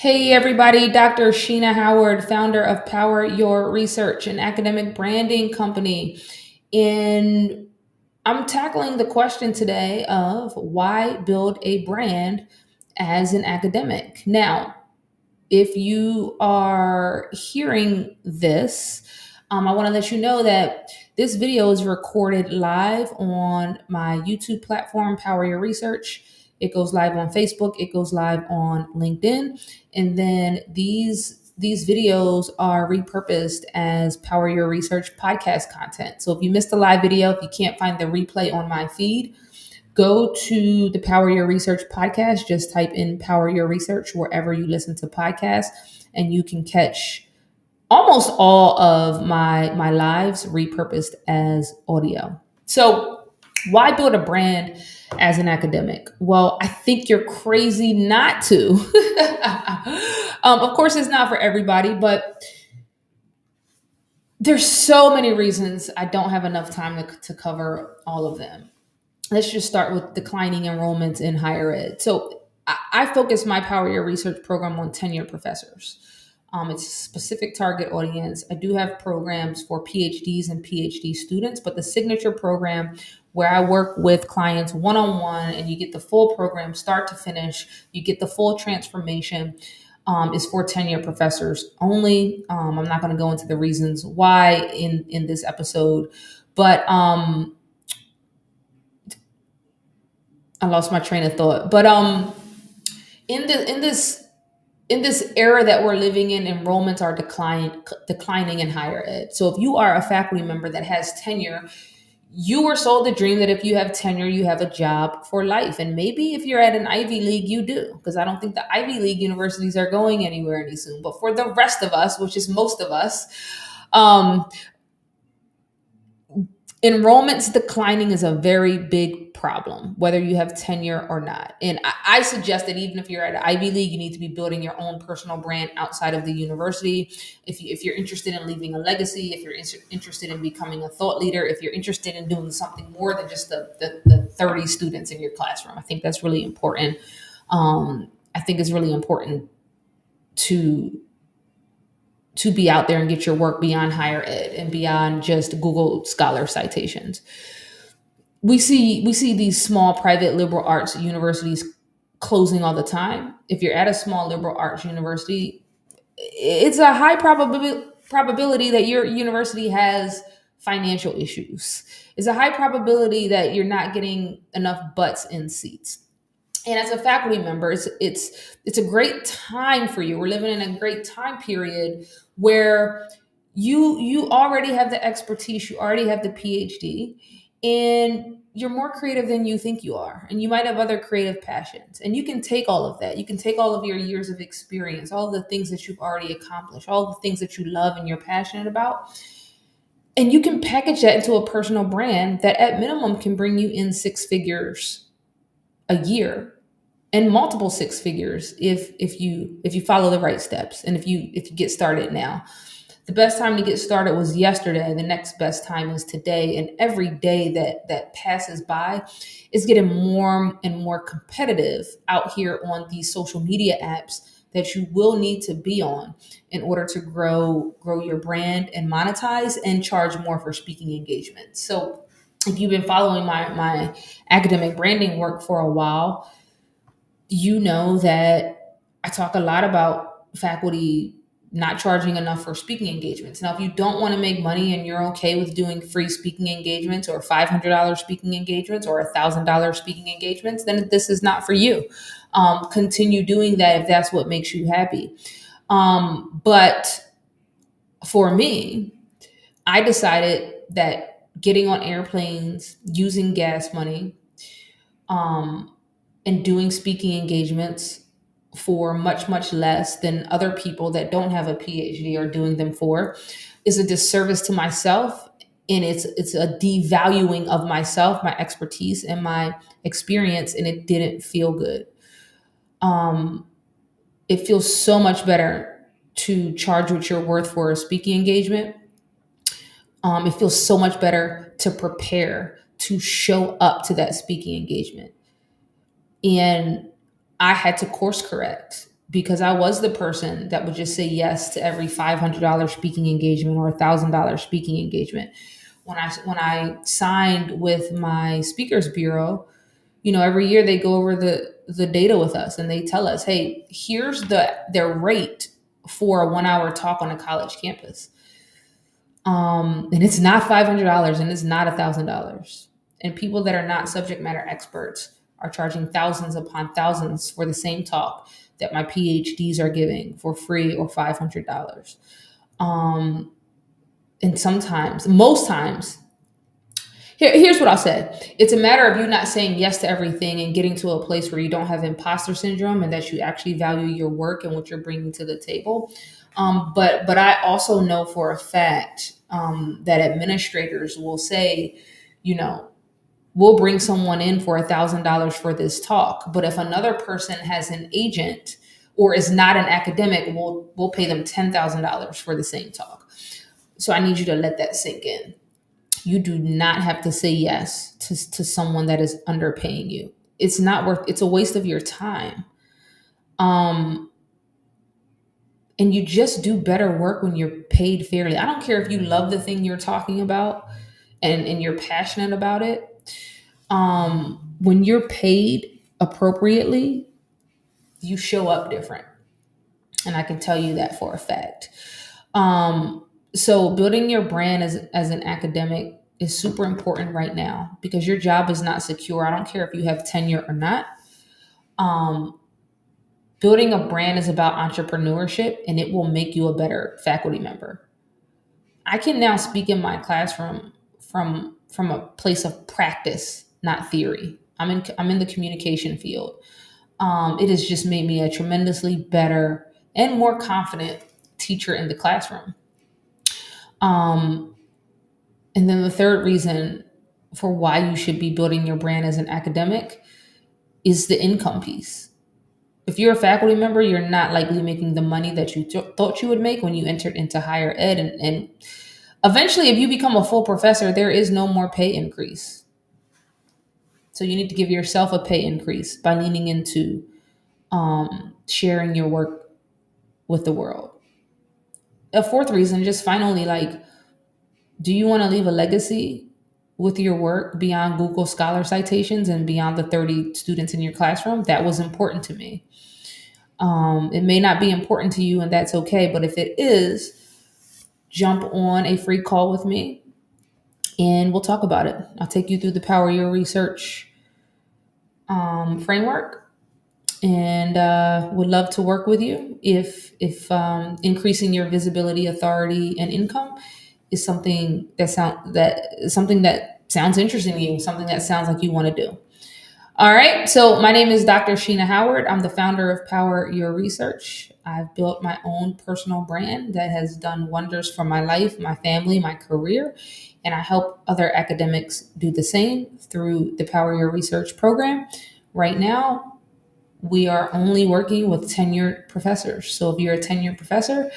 Hey everybody, Dr. Sheena Howard, founder of Power Your Research, an academic branding company. And I'm tackling the question today of why build a brand as an academic. Now, if you are hearing this, I want to let you know that this video is recorded live on my YouTube platform, Power Your Research. It goes live on Facebook. It goes live on LinkedIn, and then these videos are repurposed as Power Your Research podcast content. So if you missed the live video, if you can't find the replay on my feed, go to the Power Your Research podcast. Just type in Power Your Research wherever you listen to podcasts, and you can catch almost all of my lives repurposed as audio. So, why build a brand as an academic? Well, I think you're crazy not to. Of course, it's not for everybody, but there's so many reasons. I don't have enough time to cover all of them. Let's just start with declining enrollments in higher ed. So I focus my Power Your Research program on tenured professors. It's a specific target audience. I do have programs for PhDs and PhD students, but the signature program where I work with clients one on one and you get the full program start to finish, you get the full transformation, is for tenured professors only. I'm not going to go into the reasons why in this episode, but I lost my train of thought. But in the in this era that we're living in, enrollments are declining in higher ed. So if you are a faculty member that has tenure, you were sold the dream that if you have tenure, you have a job for life. And maybe if you're at an Ivy League, you do, because I don't think the Ivy League universities are going anywhere any soon. But for the rest of us, which is most of us, um, enrollments declining is a very big problem, whether you have tenure or not. And I suggest that even if you're at Ivy League, you need to be building your own personal brand outside of the university. If you're interested in leaving a legacy, if you're interested in becoming a thought leader, if you're interested in doing something more than just the 30 students in your classroom, I think that's really important. I think it's really important to be out there and get your work beyond higher ed and beyond just Google Scholar citations. We see these small private liberal arts universities closing all the time. If you're at a small liberal arts university, it's a high probability that your university has financial issues. It's a high probability that you're not getting enough butts in seats. And as a faculty member, it's a great time for you. We're living in a great time period where you already have the expertise, you already have the PhD, and you're more creative than you think you are. And you might have other creative passions. And you can take all of that. You can take all of your years of experience, all the things that you've already accomplished, all the things that you love and you're passionate about, and you can package that into a personal brand that at minimum can bring you in six figures a year and multiple six figures if you follow the right steps and if you get started now. The best time to get started was yesterday. The next best time is today, and every day that passes by is getting more and more competitive out here on these social media apps that you will need to be on in order to grow your brand and monetize and charge more for speaking engagements. So if you've been following my academic branding work for a while, you know that I talk a lot about faculty not charging enough for speaking engagements. Now, if you don't want to make money and you're okay with doing free speaking engagements or $500 speaking engagements or $1,000 speaking engagements, then this is not for you. Continue doing that if that's what makes you happy. But for me, I decided that getting on airplanes, using gas money, um, and doing speaking engagements for much, much less than other people that don't have a PhD are doing them for is a disservice to myself. And it's a devaluing of myself, my expertise, and my experience, and it didn't feel good. Um, it feels so much better to charge what you're worth for a speaking engagement. It feels so much better to prepare to show up to that speaking engagement. And I had to course correct because I was the person that would just say yes to every $500 speaking engagement or $1,000 speaking engagement. When I signed with my speakers bureau, every year they go over the data with us and they tell us, hey, here's their rate for a 1 hour talk on a college campus. And it's not $500 and it's not $1,000. And people that are not subject matter experts are charging thousands upon thousands for the same talk that my PhDs are giving for free or $500. Um, and sometimes, most times, here's what I'll say. It's a matter of you not saying yes to everything and getting to a place where you don't have imposter syndrome and that you actually value your work and what you're bringing to the table. But I also know for a fact that administrators will say, you know, we'll bring someone in for $1,000 for this talk, but if another person has an agent or is not an academic, we'll pay them $10,000 for the same talk. So I need you to let that sink in. You do not have to say yes to someone that is underpaying you. It's not worth. It's a waste of your time. Um, and you just do better work when you're paid fairly. I don't care if you love the thing you're talking about and you're passionate about it. When you're paid appropriately, you show up different. And I can tell you that for a fact. So building your brand as an academic is super important right now because your job is not secure. I don't care if you have tenure or not. Um, Building a brand is about entrepreneurship and it will make you a better faculty member. I can now speak in my classroom from a place of practice, not theory. I'm in the communication field. It has just made me a tremendously better and more confident teacher in the classroom. Um, and then the third reason for why you should be building your brand as an academic is the income piece. If you're a faculty member, you're not likely making the money that you thought you would make when you entered into higher ed. And eventually, if you become a full professor, there is no more pay increase. So you need to give yourself a pay increase by leaning into sharing your work with the world. A fourth reason, just finally, like, do you want to leave a legacy with your work beyond Google Scholar citations and beyond the 30 students in your classroom? That was important to me. It may not be important to you, and that's okay. But if it is, jump on a free call with me and we'll talk about it. I'll take you through the Power Your Research framework and would love to work with you if increasing your visibility, authority, and income is something that sounds interesting to you, something that sounds like you want to do. All right. So my name is Dr. Sheena Howard. I'm the founder of Power Your Research. I've built my own personal brand that has done wonders for my life, my family, my career, and I help other academics do the same through the Power Your Research program. Right now, we are only working with tenured professors. So if you're a tenured professor,